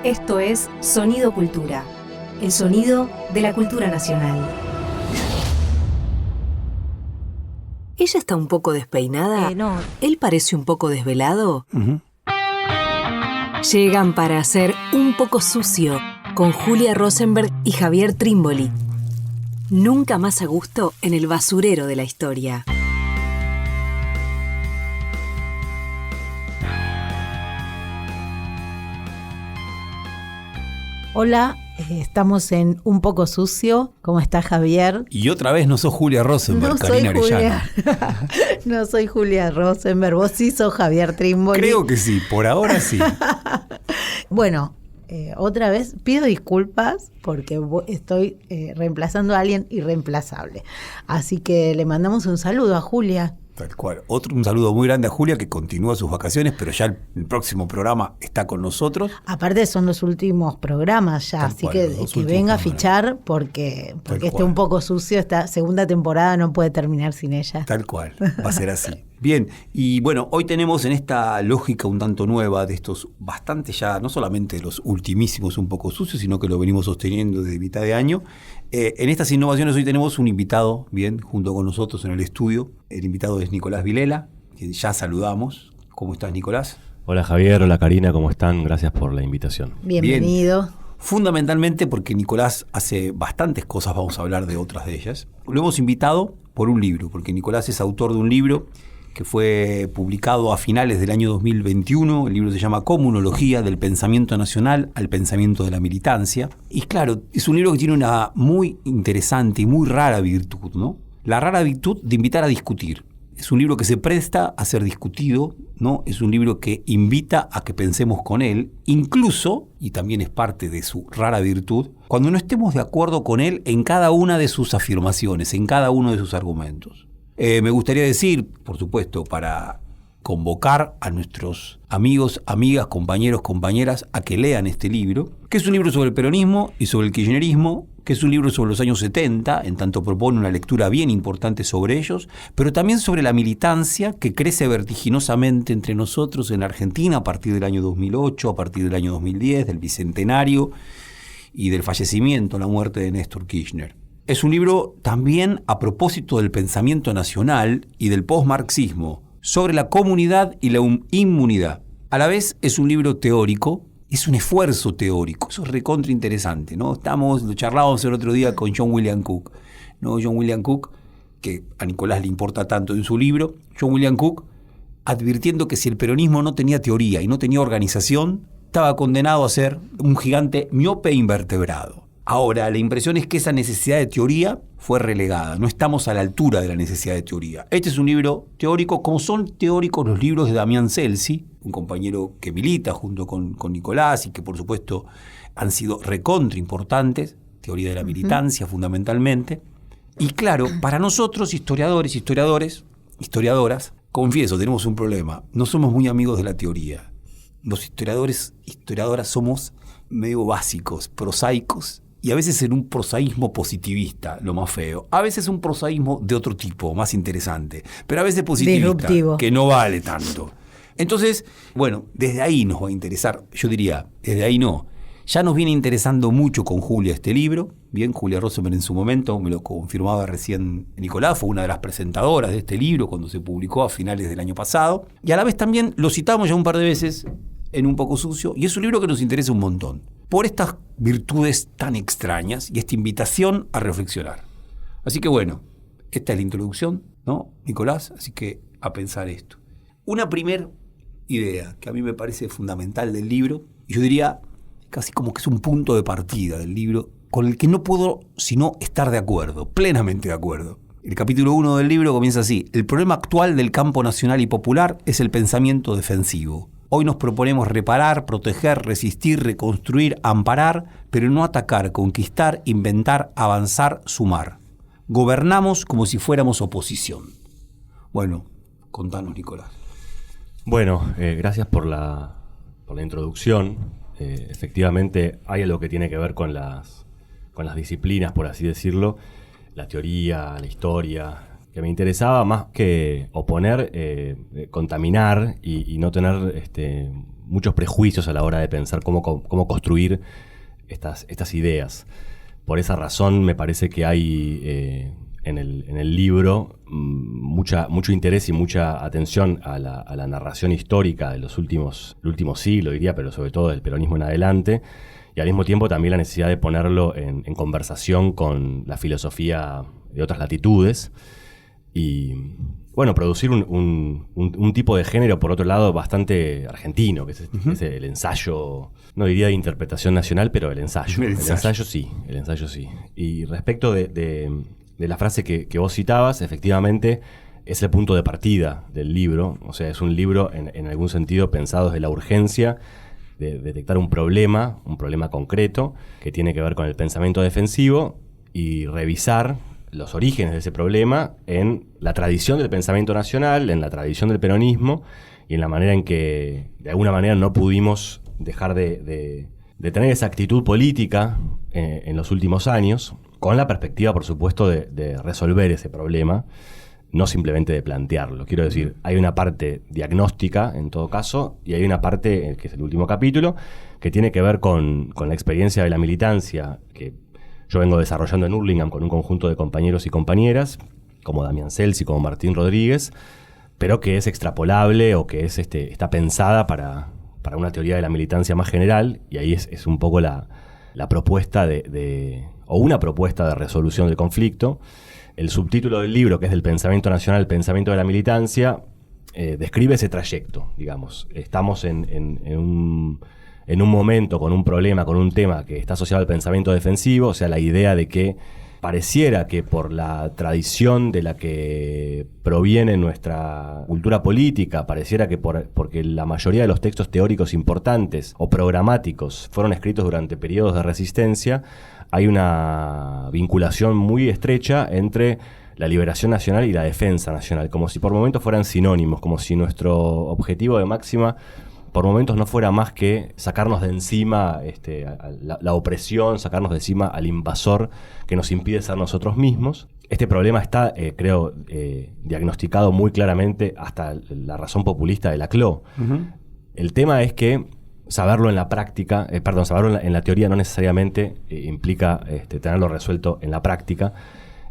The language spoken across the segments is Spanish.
Esto es Sonido Cultura, el sonido de la cultura nacional. ¿Ella está un poco despeinada? No. ¿Él parece un poco desvelado? Llegan para hacer Un poco sucio con Julia Rosenberg y Javier Trimboli. Nunca más a gusto en el basurero de la historia. Hola, estamos en Un poco sucio. ¿Cómo está Javier? Y otra vez no sos Julia Rosenberg, No Karina soy Arellano. No soy Julia Rosenberg, vos sí sos Javier Trimboli. Creo que sí, por ahora sí. Bueno, otra vez pido disculpas porque estoy reemplazando a alguien irreemplazable. Así que le mandamos un saludo a Julia. Tal cual. Un saludo muy grande a Julia, que continúa sus vacaciones, pero ya el próximo programa está con nosotros. Aparte son los últimos programas ya, Tal así cual, que venga a fichar porque esté Un poco sucio. Esta segunda temporada no puede terminar sin ella. Tal cual, va a ser así. Bien, y bueno, hoy tenemos en esta lógica un tanto nueva de estos bastante ya, no solamente de los ultimísimos Un poco sucios, sino que lo venimos sosteniendo desde mitad de año. En estas innovaciones hoy tenemos un invitado, bien, junto con nosotros en el estudio. El invitado es Nicolás Vilela, que ya saludamos. ¿Cómo estás, Nicolás? Hola Javier, hola Karina, ¿cómo están? Gracias por la invitación. Bienvenido. Bien. Fundamentalmente porque Nicolás hace bastantes cosas, vamos a hablar de otras de ellas. Lo hemos invitado por un libro, porque Nicolás es autor de un libro que fue publicado a finales del año 2021. El libro se llama Comunología, del pensamiento nacional al pensamiento de la militancia. Y claro, es un libro que tiene una muy interesante y muy rara virtud, ¿no? La rara virtud de invitar a discutir. Es un libro que se presta a ser discutido, ¿no? Es un libro que invita a que pensemos con él, incluso, y también es parte de su rara virtud, cuando no estemos de acuerdo con él en cada una de sus afirmaciones, en cada uno de sus argumentos. Me gustaría decir, por supuesto, para convocar a nuestros amigos, amigas, compañeros, compañeras a que lean este libro, que es un libro sobre el peronismo y sobre el kirchnerismo, que es un libro sobre los años 70, en tanto propone una lectura bien importante sobre ellos, pero también sobre la militancia que crece vertiginosamente entre nosotros en Argentina a partir del año 2008, a partir del año 2010, del bicentenario y del fallecimiento, la muerte de Néstor Kirchner. Es un libro también a propósito del pensamiento nacional y del postmarxismo, sobre la comunidad y la inmunidad. A la vez es un libro teórico, es un esfuerzo teórico, eso es recontra interesante, ¿no? Lo charlábamos el otro día con John William Cook, ¿no? John William Cook, que a Nicolás le importa tanto en su libro, John William Cook advirtiendo que si el peronismo no tenía teoría y no tenía organización, estaba condenado a ser un gigante miope e invertebrado. Ahora, la impresión es que esa necesidad de teoría fue relegada. No estamos a la altura de la necesidad de teoría. Este es un libro teórico, como son teóricos los libros de Damián Celsi, un compañero que milita junto con Nicolás y que, por supuesto, han sido recontra importantes, teoría de la militancia fundamentalmente. Y claro, para nosotros, historiadoras, confieso, tenemos un problema. No somos muy amigos de la teoría. Los historiadoras somos medio básicos, prosaicos, y a veces en un prosaísmo positivista, lo más feo. A veces un prosaísmo de otro tipo, más interesante. Pero a veces positivista, disruptivo, que no vale tanto. Entonces, bueno, desde ahí nos va a interesar, yo diría, desde ahí no. Ya nos viene interesando mucho con Julia este libro. Bien, Julia Rosenberg en su momento, me lo confirmaba recién Nicolás, fue una de las presentadoras de este libro cuando se publicó a finales del año pasado. Y a la vez también lo citamos ya un par de veces en Un poco sucio, y es un libro que nos interesa un montón, por estas virtudes tan extrañas y esta invitación a reflexionar. Así que bueno, esta es la introducción, ¿no, Nicolás? Así que a pensar esto. Una primera idea que a mí me parece fundamental del libro, y yo diría casi como que es un punto de partida del libro, con el que no puedo sino estar de acuerdo, plenamente de acuerdo. El capítulo 1 del libro comienza así: el problema actual del campo nacional y popular es el pensamiento defensivo. Hoy nos proponemos reparar, proteger, resistir, reconstruir, amparar, pero no atacar, conquistar, inventar, avanzar, sumar. Gobernamos como si fuéramos oposición. Bueno, contanos, Nicolás. Bueno, gracias por la introducción. Efectivamente, hay algo que tiene que ver con las disciplinas, por así decirlo, la teoría, la historia, que me interesaba más que oponer, contaminar y no tener muchos prejuicios a la hora de pensar cómo construir estas ideas. Por esa razón me parece que hay en el libro mucho interés y mucha atención a la narración histórica de el último siglo, diría, pero sobre todo del peronismo en adelante, y al mismo tiempo también la necesidad de ponerlo en conversación con la filosofía de otras latitudes y, bueno, producir un tipo de género, por otro lado, bastante argentino, que es el ensayo, no diría de interpretación nacional, pero el ensayo. El ensayo sí. Y respecto de la frase que vos citabas, efectivamente es el punto de partida del libro. O sea, es un libro en algún sentido pensado desde la urgencia de detectar un problema concreto que tiene que ver con el pensamiento defensivo y revisar los orígenes de ese problema en la tradición del pensamiento nacional, en la tradición del peronismo y en la manera en que de alguna manera no pudimos dejar de tener esa actitud política en los últimos años, con la perspectiva, por supuesto, de resolver ese problema, no simplemente de plantearlo. Quiero decir, hay una parte diagnóstica, en todo caso, y hay una parte, que es el último capítulo, que tiene que ver con la experiencia de la militancia que yo vengo desarrollando en Hurlingham con un conjunto de compañeros y compañeras, como Damián Celsi, como Martín Rodríguez, pero que es extrapolable o que está pensada para una teoría de la militancia más general, y ahí es un poco la propuesta o una propuesta de resolución del conflicto. El subtítulo del libro, que es del pensamiento nacional, el pensamiento de la militancia, describe ese trayecto, digamos. Estamos en un momento con un problema, con un tema que está asociado al pensamiento defensivo, o sea, la idea de que pareciera que por la tradición de la que proviene nuestra cultura política, pareciera que porque la mayoría de los textos teóricos importantes o programáticos fueron escritos durante periodos de resistencia, hay una vinculación muy estrecha entre la liberación nacional y la defensa nacional, como si por momentos fueran sinónimos, como si nuestro objetivo de máxima por momentos no fuera más que sacarnos de encima la opresión, sacarnos de encima al invasor que nos impide ser nosotros mismos. Este problema está, creo, diagnosticado muy claramente hasta la razón populista de Laclau. El tema es que saberlo en la práctica, saberlo en la teoría no necesariamente implica tenerlo resuelto en la práctica,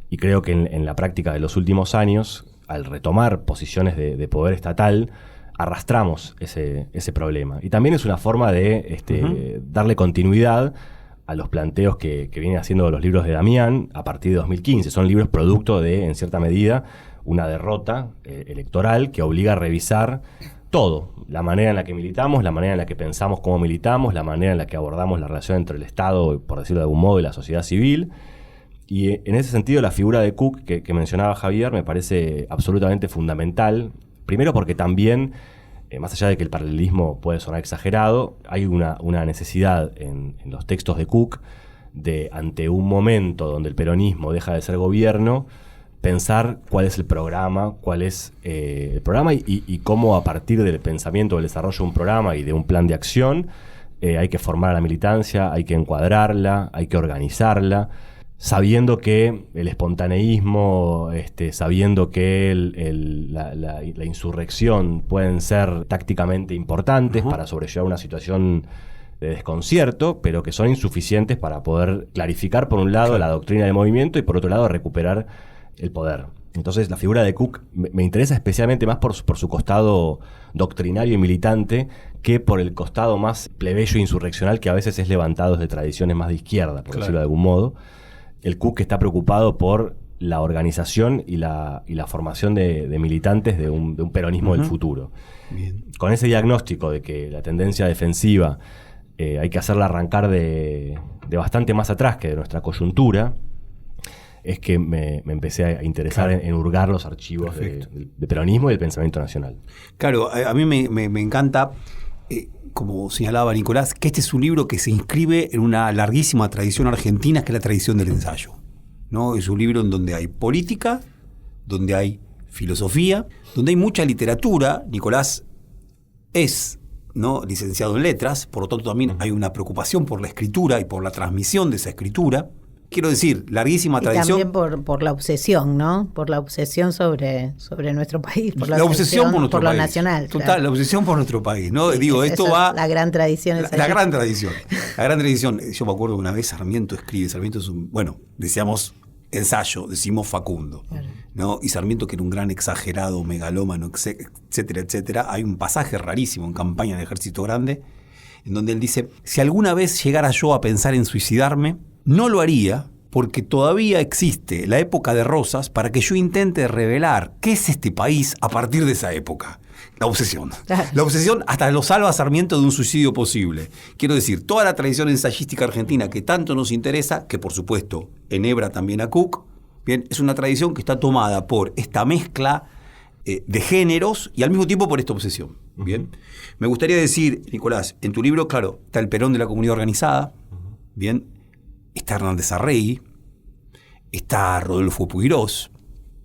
y creo que en la práctica de los últimos años, al retomar posiciones de poder estatal, arrastramos ese problema. Y también es una forma de darle continuidad a los planteos que vienen haciendo los libros de Damián a partir de 2015. Son libros producto de, en cierta medida, una derrota electoral que obliga a revisar todo. La manera en la que militamos, la manera en la que pensamos cómo militamos, la manera en la que abordamos la relación entre el Estado, por decirlo de algún modo, y la sociedad civil. Y en ese sentido, la figura de Cook, que mencionaba Javier, me parece absolutamente fundamental. Primero porque también, más allá de que el paralelismo puede sonar exagerado, hay una necesidad en los textos de Cook de, ante un momento donde el peronismo deja de ser gobierno, pensar cuál es el programa, y cómo a partir del pensamiento del desarrollo de un programa y de un plan de acción hay que formar a la militancia, hay que encuadrarla, hay que organizarla, sabiendo que el espontaneísmo, sabiendo que la insurrección pueden ser tácticamente importantes para sobrellevar una situación de desconcierto, pero que son insuficientes para poder clarificar, por un lado, la doctrina del movimiento y, por otro lado, recuperar el poder. Entonces, la figura de Cook me interesa especialmente más por su costado doctrinario y militante que por el costado más plebeyo e insurreccional que a veces es levantado desde tradiciones más de izquierda, por decirlo de algún modo. El Cook está preocupado por la organización y la formación de militantes de un peronismo del futuro. Bien. Con ese diagnóstico de que la tendencia defensiva hay que hacerla arrancar de bastante más atrás que de nuestra coyuntura, es que me empecé a interesar en hurgar los archivos de peronismo y del pensamiento nacional. Claro, a mí me encanta, como señalaba Nicolás, que este es un libro que se inscribe en una larguísima tradición argentina, que es la tradición del ensayo, ¿no? Es un libro en donde hay política, donde hay filosofía, donde hay mucha literatura. Nicolás es, ¿no?, licenciado en letras, por lo tanto también hay una preocupación por la escritura y por la transmisión de esa escritura. quiero decir, larguísima Y tradición. también por la obsesión, ¿no? Por la obsesión sobre nuestro país. Por la obsesión por nuestro por lo país. nacional. Total, claro. la obsesión por nuestro país, ¿no? Sí, Digo, esto esa va... es la gran tradición. La gran tradición. La gran tradición. Yo me acuerdo que una vez Sarmiento escribe, Sarmiento es un... Bueno, decíamos ensayo, decimos Facundo, Claro. ¿no? Y Sarmiento, que era un gran exagerado, megalómano, etcétera, etcétera. Hay un pasaje rarísimo en Campaña del Ejército Grande, en donde él dice, si alguna vez llegara yo a pensar en suicidarme, no lo haría porque todavía existe la época de Rosas para que yo intente revelar qué es este país a partir de esa época. La obsesión. Claro. La obsesión hasta lo salva a Sarmiento de un suicidio posible. Quiero decir, toda la tradición ensayística argentina que tanto nos interesa, que por supuesto enhebra también a Cook, bien, es una tradición que está tomada por esta mezcla de géneros y al mismo tiempo por esta obsesión. Bien. Me gustaría decir, Nicolás, en tu libro, claro, está el Perón de la comunidad organizada, bien, está Hernández Arregui, está Rodolfo Puigros,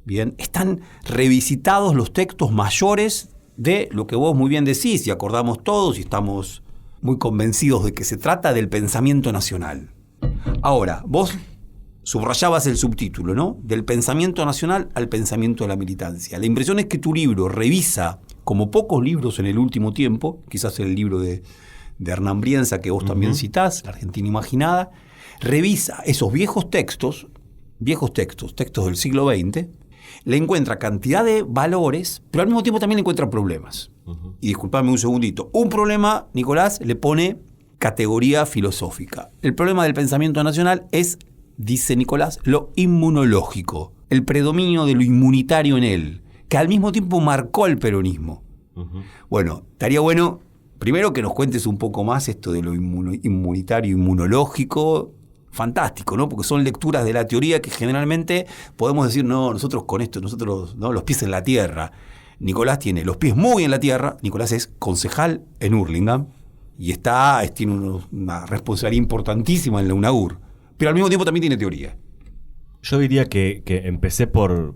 bien, están revisitados los textos mayores de lo que vos muy bien decís y acordamos todos y estamos muy convencidos de que se trata del pensamiento nacional. Ahora, vos subrayabas el subtítulo, ¿no? Del pensamiento nacional al pensamiento de la militancia. La impresión es que tu libro revisa, como pocos libros en el último tiempo, quizás el libro de Hernán Brienza que vos también citás, La Argentina Imaginada, revisa esos textos del siglo XX, le encuentra cantidad de valores, pero al mismo tiempo también le encuentra problemas. Y disculpame un segundito. Un problema, Nicolás, le pone categoría filosófica. El problema del pensamiento nacional es, dice Nicolás, lo inmunológico, el predominio de lo inmunitario en él, que al mismo tiempo marcó el peronismo. Bueno, estaría bueno, primero que nos cuentes un poco más esto de lo inmunitario, inmunológico. Fantástico, ¿no? Porque son lecturas de la teoría que generalmente podemos decir, no, nosotros con esto, nosotros, ¿no? Los pies en la tierra. Nicolás tiene los pies muy en la tierra. Nicolás es concejal en Hurlingham y tiene una responsabilidad importantísima en la UNAUR, pero al mismo tiempo también tiene teoría. Yo diría que empecé por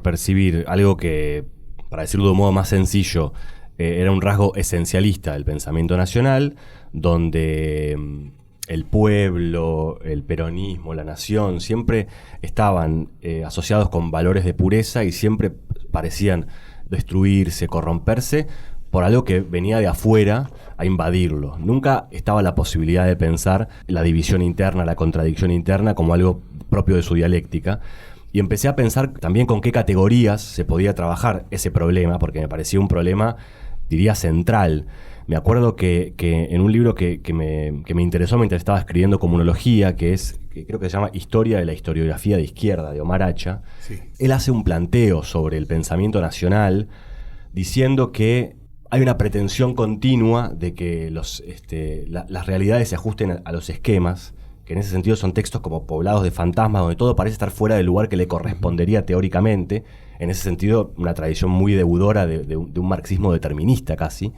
percibir algo que, para decirlo de un modo más sencillo, era un rasgo esencialista del pensamiento nacional, donde el pueblo, el peronismo, la nación, siempre estaban asociados con valores de pureza y siempre parecían destruirse, corromperse por algo que venía de afuera a invadirlo. Nunca estaba la posibilidad de pensar la división interna, la contradicción interna como algo propio de su dialéctica. Y empecé a pensar también con qué categorías se podía trabajar ese problema, porque me parecía un problema, diría, central. Me acuerdo que en un libro que me interesó mientras estaba escribiendo comunología, que creo que se llama Historia de la historiografía de izquierda, de Omar Hacha, sí. Él hace un planteo sobre el pensamiento nacional, diciendo que hay una pretensión continua de que las realidades se ajusten a los esquemas, que en ese sentido son textos como poblados de fantasmas, donde todo parece estar fuera del lugar que le correspondería teóricamente. En ese sentido, una tradición muy deudora de un marxismo determinista casi.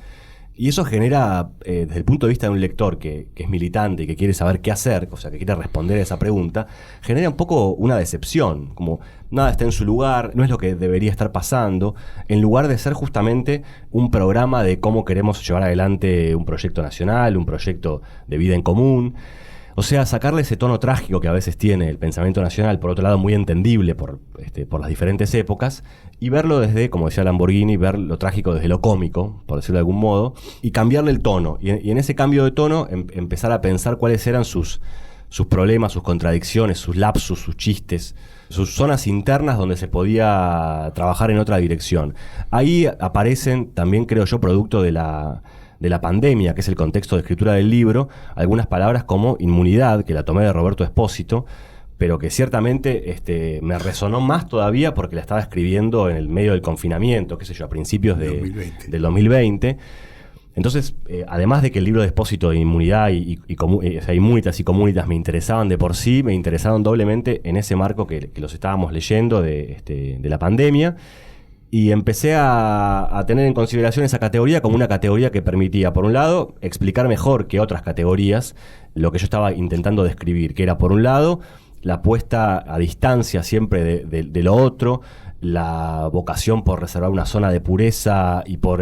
Y eso genera, desde el punto de vista de un lector que es militante y que quiere saber qué hacer, o sea, que quiere responder a esa pregunta, genera un poco una decepción, como nada está en su lugar, no es lo que debería estar pasando, en lugar de ser justamente un programa de cómo queremos llevar adelante un proyecto nacional, un proyecto de vida en común. O sea, sacarle ese tono trágico que a veces tiene el pensamiento nacional, por otro lado muy entendible por las diferentes épocas, y verlo desde, como decía Lamborghini, ver lo trágico desde lo cómico, por decirlo de algún modo, y cambiarle el tono. Y en ese cambio de tono empezar a pensar cuáles eran sus problemas, sus contradicciones, sus lapsus, sus chistes, sus zonas internas donde se podía trabajar en otra dirección. Ahí aparecen también, creo yo, producto de la pandemia, que es el contexto de escritura del libro, algunas palabras como inmunidad, que la tomé de Roberto Espósito, pero que ciertamente me resonó más todavía porque la estaba escribiendo en el medio del confinamiento, qué sé yo, a principios del 2020. Entonces, además de que el libro de Espósito de inmunidad Immunitas y Comunitas me interesaban de por sí, me interesaron doblemente en ese marco que los estábamos leyendo de la pandemia. Y empecé a tener en consideración esa categoría como una categoría que permitía, por un lado, explicar mejor que otras categorías lo que yo estaba intentando describir, que era, por un lado, la puesta a distancia siempre de lo otro, la vocación por reservar una zona de pureza y por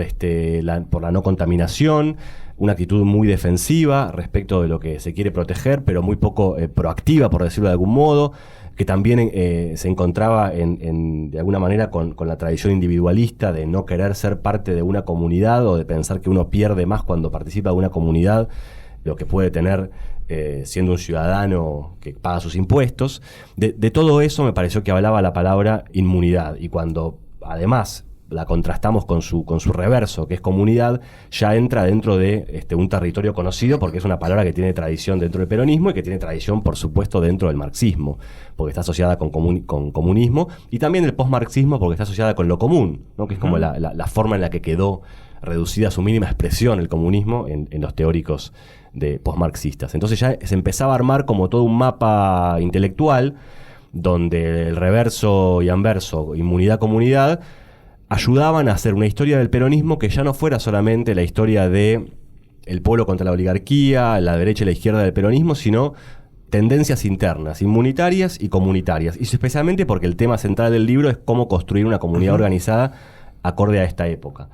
la no contaminación, una actitud muy defensiva respecto de lo que se quiere proteger, pero muy poco proactiva, por decirlo de algún modo, que también se encontraba de alguna manera con la tradición individualista de no querer ser parte de una comunidad o de pensar que uno pierde más cuando participa de una comunidad, lo que puede tener siendo un ciudadano que paga sus impuestos. De todo eso me pareció que hablaba la palabra inmunidad, y cuando además la contrastamos con su reverso, que es comunidad, ya entra dentro de un territorio conocido, porque es una palabra que tiene tradición dentro del peronismo y que tiene tradición, por supuesto, dentro del marxismo, porque está asociada con comunismo, y también el postmarxismo, porque está asociada con lo común, ¿no? Que es como la forma en la que quedó reducida a su mínima expresión el comunismo en los teóricos de postmarxistas. Entonces ya se empezaba a armar como todo un mapa intelectual, donde el reverso y anverso, inmunidad, comunidad, ayudaban a hacer una historia del peronismo que ya no fuera solamente la historia de el pueblo contra la oligarquía, la derecha y la izquierda del peronismo, sino tendencias internas, inmunitarias y comunitarias. Y especialmente porque el tema central del libro es cómo construir una comunidad organizada acorde a esta época.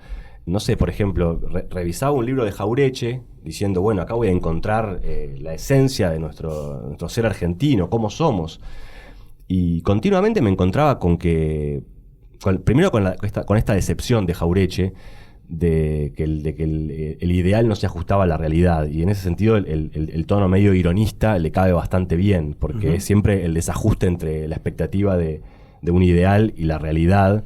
No sé, por ejemplo, revisaba un libro de Jauretche diciendo, bueno, acá voy a encontrar la esencia de nuestro ser argentino, cómo somos. Y continuamente me encontraba con que, primero con esta decepción de Jauretche, de que el ideal no se ajustaba a la realidad, y en ese sentido el tono medio ironista le cabe bastante bien, porque es siempre el desajuste entre la expectativa de un ideal y la realidad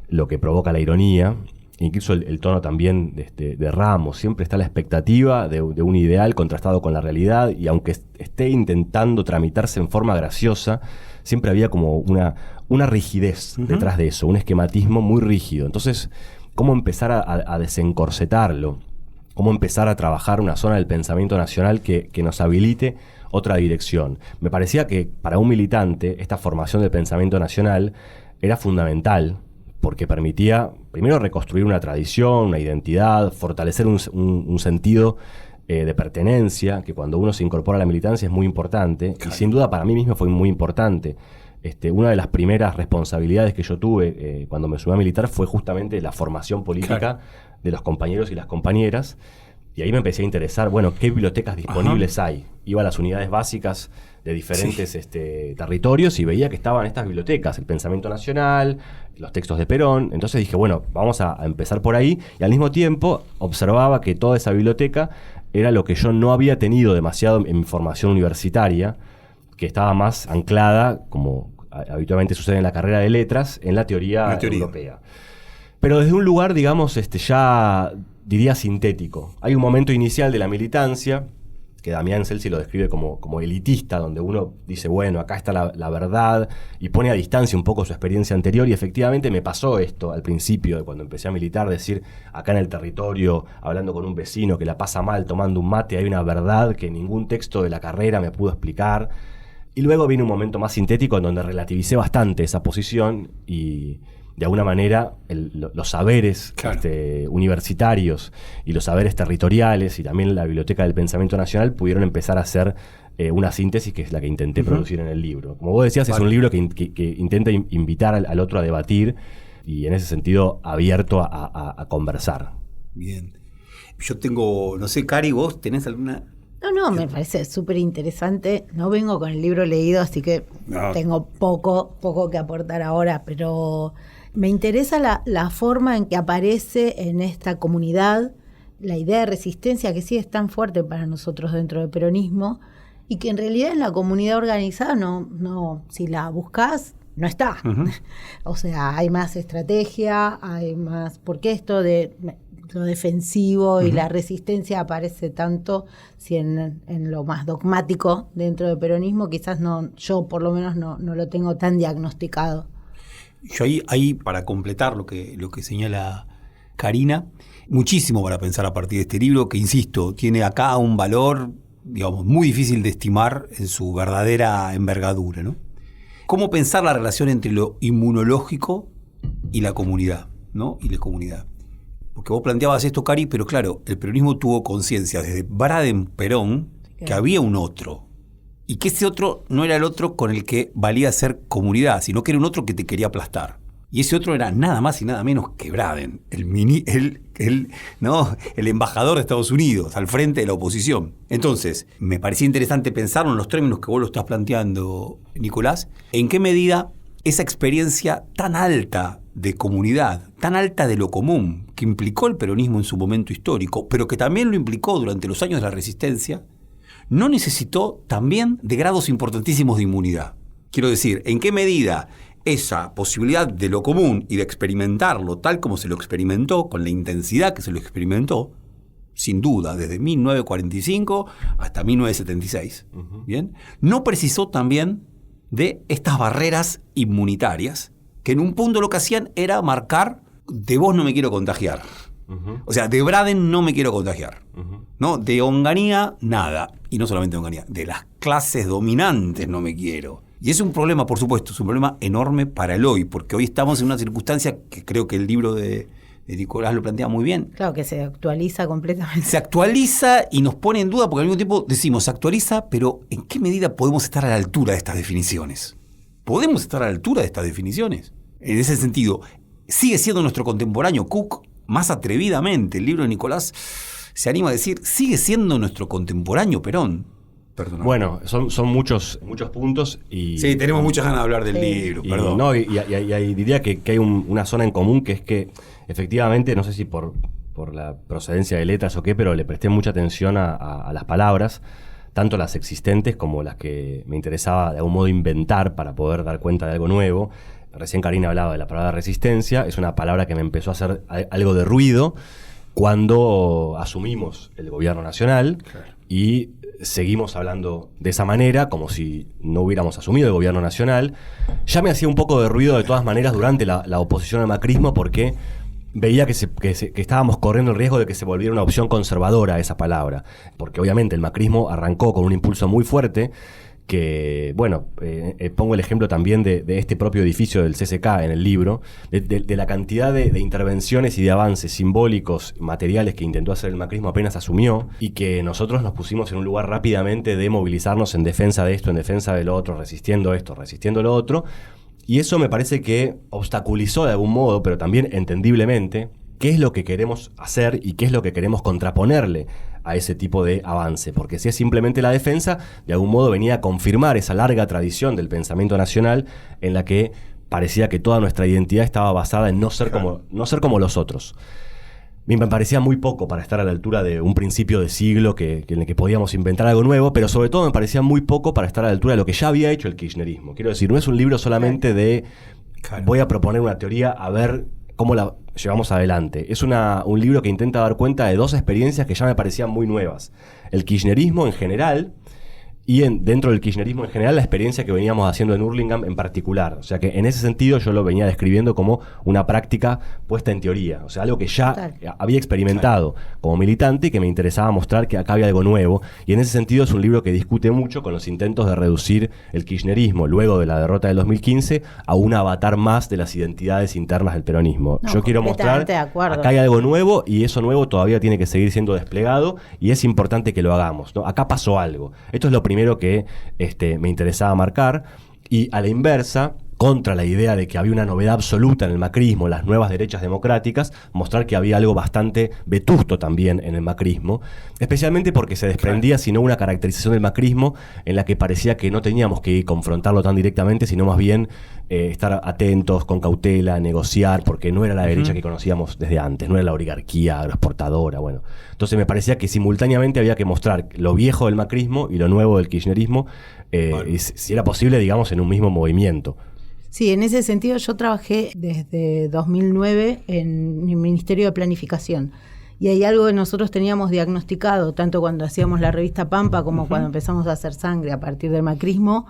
lo que provoca la ironía. Incluso el tono también de Ramos, siempre está la expectativa de un ideal contrastado con la realidad, y aunque esté intentando tramitarse en forma graciosa, siempre había como una rigidez detrás de eso, un esquematismo muy rígido. Entonces, ¿cómo empezar a desencorsetarlo? ¿Cómo empezar a trabajar una zona del pensamiento nacional que nos habilite otra dirección? Me parecía que para un militante esta formación del pensamiento nacional era fundamental, porque permitía, primero, reconstruir una tradición, una identidad, fortalecer un sentido de pertenencia, que cuando uno se incorpora a la militancia es muy importante, claro. Y sin duda para mí mismo fue muy importante. Una de las primeras responsabilidades que yo tuve cuando me subí a militar fue justamente la formación política, claro, de los compañeros y las compañeras, y ahí me empecé a interesar, bueno, ¿qué bibliotecas disponibles hay? Iba a las unidades básicas de diferentes territorios y veía que estaban estas bibliotecas, el Pensamiento Nacional, los textos de Perón. Entonces dije, bueno, vamos a empezar por ahí, y al mismo tiempo observaba que toda esa biblioteca era lo que yo no había tenido demasiado en mi formación universitaria, que estaba más anclada, como habitualmente sucede en la carrera de letras, en la teoría europea. Pero desde un lugar, digamos, ya diría sintético. Hay un momento inicial de la militancia, que Damián Celsi lo describe como elitista, donde uno dice, bueno, acá está la verdad, y pone a distancia un poco su experiencia anterior, y efectivamente me pasó esto al principio, de cuando empecé a militar, decir, acá en el territorio, hablando con un vecino que la pasa mal tomando un mate, hay una verdad que ningún texto de la carrera me pudo explicar. Y luego viene un momento más sintético en donde relativicé bastante esa posición, y de alguna manera los saberes, claro, universitarios y los saberes territoriales y también la Biblioteca del Pensamiento Nacional pudieron empezar a hacer una síntesis, que es la que intenté producir en el libro. Como vos decías, es un libro que intenta invitar al otro a debatir, y en ese sentido abierto a conversar. Bien. Yo tengo, no sé, Cari, ¿vos tenés alguna...? No, me parece súper interesante. No vengo con el libro leído, así que tengo poco que aportar ahora, pero me interesa la forma en que aparece en esta comunidad la idea de resistencia, que sí es tan fuerte para nosotros dentro del peronismo, y que en realidad en la comunidad organizada no, si la buscás, no está. O sea, hay más estrategia, hay más, porque esto de lo defensivo y la resistencia aparece tanto, si en lo más dogmático dentro del peronismo, quizás yo por lo menos no lo tengo tan diagnosticado. Yo ahí para completar lo que señala Karina, muchísimo para pensar a partir de este libro, que insisto, tiene acá un valor, digamos, muy difícil de estimar en su verdadera envergadura, ¿no? ¿Cómo pensar la relación entre lo inmunológico y la comunidad, ¿no? Y la comunidad. Porque vos planteabas esto, Cari, pero claro, el peronismo tuvo conciencia desde Baden-Perón que había un otro, y que ese otro no era el otro con el que valía ser comunidad, sino que era un otro que te quería aplastar. Y ese otro era nada más y nada menos que Braden, el embajador de Estados Unidos, al frente de la oposición. Entonces, me parecía interesante pensarlo en los términos que vos lo estás planteando, Nicolás, en qué medida esa experiencia tan alta de comunidad, tan alta de lo común, que implicó el peronismo en su momento histórico, pero que también lo implicó durante los años de la resistencia, no necesitó también de grados importantísimos de inmunidad. Quiero decir, ¿en qué medida esa posibilidad de lo común y de experimentarlo tal como se lo experimentó, con la intensidad que se lo experimentó, sin duda, desde 1945 hasta 1976, ¿bien? No precisó también de estas barreras inmunitarias, que en un punto lo que hacían era marcar, de vos no me quiero contagiar. O sea, de Braden no me quiero contagiar. ¿No? De Onganía, nada. Y no solamente de Onganía, de las clases dominantes no me quiero. Y es un problema, por supuesto, es un problema enorme para el hoy, porque hoy estamos en una circunstancia que creo que el libro de Nicolás lo plantea muy bien. Claro, que se actualiza completamente. Se actualiza y nos pone en duda, porque al mismo tiempo decimos, se actualiza, pero ¿en qué medida podemos estar a la altura de estas definiciones? ¿Podemos estar a la altura de estas definiciones? En ese sentido, sigue siendo nuestro contemporáneo. Cook, más atrevidamente, el libro de Nicolás se anima a decir, sigue siendo nuestro contemporáneo Perón. Perdón. Bueno, son muchos puntos y... Sí, tenemos muchas ganas de hablar del libro, perdón. No, y diría que hay una zona en común, que es que efectivamente, no sé si por la procedencia de letras o qué, pero le presté mucha atención a las palabras, tanto las existentes como las que me interesaba de algún modo inventar para poder dar cuenta de algo nuevo. Recién Karina hablaba de la palabra resistencia, es una palabra que me empezó a hacer algo de ruido cuando asumimos el gobierno nacional, claro. Y seguimos hablando de esa manera, como si no hubiéramos asumido el gobierno nacional. Ya me hacía un poco de ruido de todas maneras durante la oposición al macrismo, porque veía que estábamos corriendo el riesgo de que se volviera una opción conservadora esa palabra, porque obviamente el macrismo arrancó con un impulso muy fuerte, que, bueno, pongo el ejemplo también de este propio edificio del CCK en el libro, de la cantidad de intervenciones y de avances simbólicos, materiales que intentó hacer el macrismo apenas asumió, y que nosotros nos pusimos en un lugar rápidamente de movilizarnos en defensa de esto, en defensa de lo otro, resistiendo esto, resistiendo lo otro, y eso me parece que obstaculizó de algún modo, pero también entendiblemente, qué es lo que queremos hacer y qué es lo que queremos contraponerle a ese tipo de avance, porque si es simplemente la defensa, de algún modo venía a confirmar esa larga tradición del pensamiento nacional en la que parecía que toda nuestra identidad estaba basada en no ser como los otros. Me parecía muy poco para estar a la altura de un principio de siglo en el que podíamos inventar algo nuevo, pero sobre todo me parecía muy poco para estar a la altura de lo que ya había hecho el kirchnerismo. Quiero decir, no es un libro solamente de voy a proponer una teoría a ver cómo la llevamos adelante. Es un libro que intenta dar cuenta de dos experiencias que ya me parecían muy nuevas. El kirchnerismo en general y dentro del kirchnerismo en general la experiencia que veníamos haciendo en Hurlingham en particular. O sea que en ese sentido yo lo venía describiendo como una práctica puesta en teoría. O sea, algo que ya había experimentado como militante y que me interesaba mostrar que acá había algo nuevo. Y en ese sentido es un libro que discute mucho con los intentos de reducir el kirchnerismo luego de la derrota del 2015 a un avatar más de las identidades internas del peronismo. Yo quiero mostrar acá hay algo nuevo y eso nuevo todavía tiene que seguir siendo desplegado y es importante que lo hagamos, ¿no? Acá pasó algo. Esto es lo primero que me interesaba marcar, y a la inversa, contra la idea de que había una novedad absoluta en el macrismo, las nuevas derechas democráticas, mostrar que había algo bastante vetusto también en el macrismo, especialmente porque se desprendía sino una caracterización del macrismo en la que parecía que no teníamos que confrontarlo tan directamente, sino más bien estar atentos, con cautela, negociar, porque no era la derecha que conocíamos desde antes, no era la oligarquía agroexportadora, bueno. Entonces me parecía que simultáneamente había que mostrar lo viejo del macrismo y lo nuevo del kirchnerismo, y si era posible, digamos, en un mismo movimiento. Sí, en ese sentido yo trabajé desde 2009 en el Ministerio de Planificación. Y hay algo que nosotros teníamos diagnosticado, tanto cuando hacíamos la revista Pampa como cuando empezamos a hacer Sangre a partir del macrismo,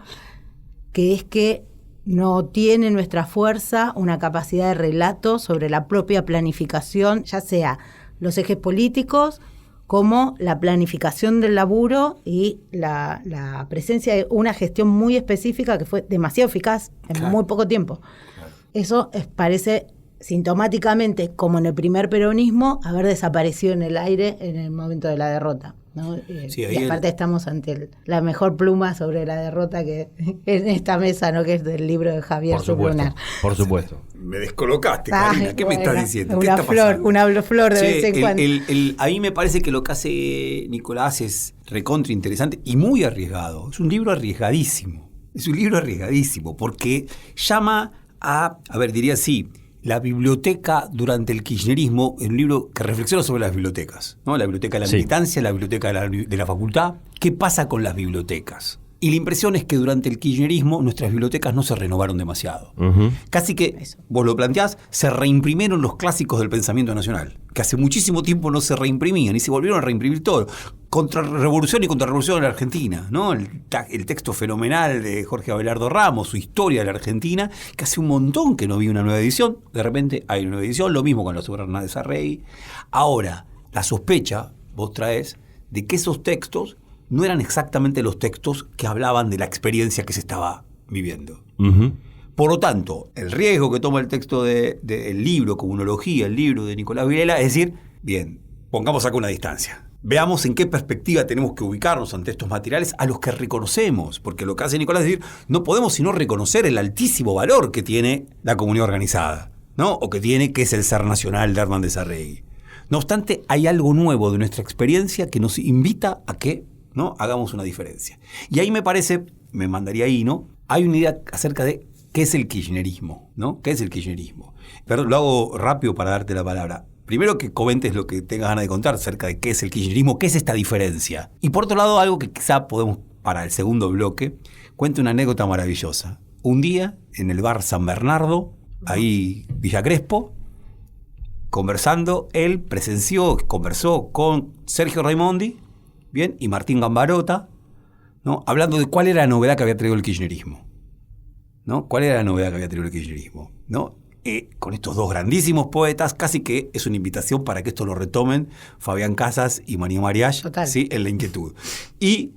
que es que no tiene nuestra fuerza una capacidad de relato sobre la propia planificación, ya sea los ejes políticos, como la planificación del laburo y la presencia de una gestión muy específica que fue demasiado eficaz en muy poco tiempo. Eso parece sintomáticamente, como en el primer peronismo, haber desaparecido en el aire en el momento de la derrota, ¿no? Sí, y aparte estamos ante la mejor pluma sobre la derrota que en esta mesa, ¿no? Que es del libro de Javier Surlunar. Por supuesto. Me descolocaste, Karina. ¿Qué me estás diciendo? ¿Qué Una está flor, pasando? una flor de vez en cuando. A mí me parece que lo que hace Nicolás es recontra interesante y muy arriesgado. Es un libro arriesgadísimo. Es un libro arriesgadísimo porque llama a ver, diría así, la biblioteca durante el kirchnerismo, es un libro que reflexiona sobre las bibliotecas, ¿no? La biblioteca de la militancia, la biblioteca de la facultad. ¿Qué pasa con las bibliotecas? Y la impresión es que durante el kirchnerismo nuestras bibliotecas no se renovaron demasiado. Uh-huh. Casi que, vos lo planteás, se reimprimieron los clásicos del pensamiento nacional, que hace muchísimo tiempo no se reimprimían y se volvieron a reimprimir todo. Contrarrevolución y contrarrevolución en la Argentina, ¿no? El texto fenomenal de Jorge Abelardo Ramos, su historia de la Argentina, que hace un montón que no vi una nueva edición. De repente hay una nueva edición, lo mismo con la Soberana de Sarrey. Ahora, la sospecha, vos traes, de que esos textos no eran exactamente los textos que hablaban de la experiencia que se estaba viviendo. Uh-huh. Por lo tanto, el riesgo que toma el texto del libro, Comunología, el libro de Nicolás Vilela, es decir, bien, pongamos acá una distancia. Veamos en qué perspectiva tenemos que ubicarnos ante estos materiales a los que reconocemos, porque lo que hace Nicolás es decir, no podemos sino reconocer el altísimo valor que tiene la comunidad organizada, ¿no? O que es el ser nacional de Hernández Sarregui. No obstante, hay algo nuevo de nuestra experiencia que nos invita a que, ¿no?, hagamos una diferencia. Y ahí me parece, me mandaría ahí, ¿no? Hay una idea acerca de qué es el kirchnerismo, ¿no? ¿Qué es el kirchnerismo? Pero lo hago rápido para darte la palabra. Primero que comentes lo que tengas ganas de contar acerca de qué es el kirchnerismo, qué es esta diferencia. Y por otro lado, algo que quizá podemos, para el segundo bloque, cuente una anécdota maravillosa. Un día, en el bar San Bernardo, ahí Villa Crespo, conversando, él conversó con Sergio Raimondi, bien, y Martín Gambarota, ¿no?, hablando de cuál era la novedad que había traído el kirchnerismo, ¿no? ¿Cuál era la novedad que había traído el kirchnerismo, ¿no? Con estos dos grandísimos poetas, casi que es una invitación para que esto lo retomen Fabián Casas y María Mariach, ¿sí?, en La Inquietud. Y,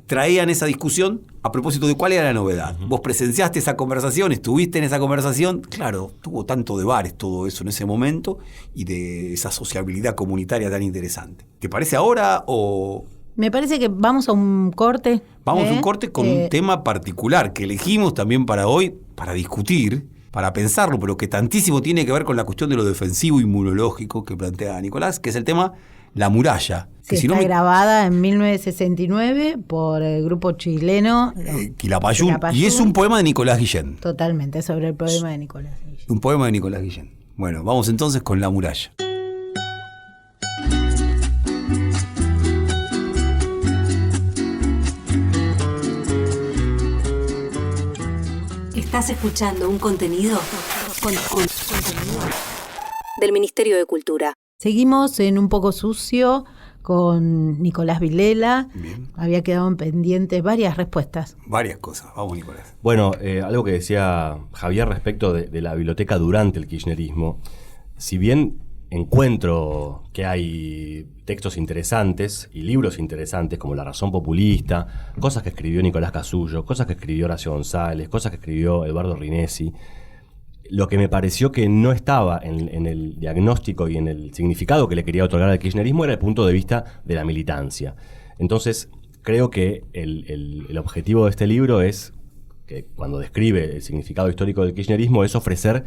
traían esa discusión a propósito de cuál era la novedad. Uh-huh. Vos presenciaste esa conversación, estuviste en esa conversación, claro, tuvo tanto de bares todo eso en ese momento y de esa sociabilidad comunitaria tan interesante. ¿Te parece ahora o...? Me parece que vamos a un corte. Vamos a un corte con un tema particular que elegimos también para hoy, para discutir, para pensarlo, pero que tantísimo tiene que ver con la cuestión de lo defensivo inmunológico que plantea Nicolás, que es el tema La Muralla. Sí, que está grabada en 1969 por el grupo chileno Quilapayún, y es un poema de Nicolás Guillén. Totalmente, sobre el poema de Nicolás Guillén. Un poema de Nicolás Guillén. Bueno, vamos entonces con La Muralla. Estás escuchando un contenido del Ministerio de Cultura. Seguimos en Un Poco Sucio con Nicolás Vilela. Bien. Había quedado en pendientes varias respuestas. Varias cosas. Vamos, Nicolás. Bueno, algo que decía Javier respecto de la biblioteca durante el kirchnerismo. Si bien encuentro que hay textos interesantes y libros interesantes como La Razón Populista, cosas que escribió Nicolás Casullo, cosas que escribió Horacio González, cosas que escribió Eduardo Rinesi, lo que me pareció que no estaba en el diagnóstico y en el significado que le quería otorgar al kirchnerismo era el punto de vista de la militancia. Entonces, creo que el objetivo de este libro es, que cuando describe el significado histórico del kirchnerismo, es ofrecer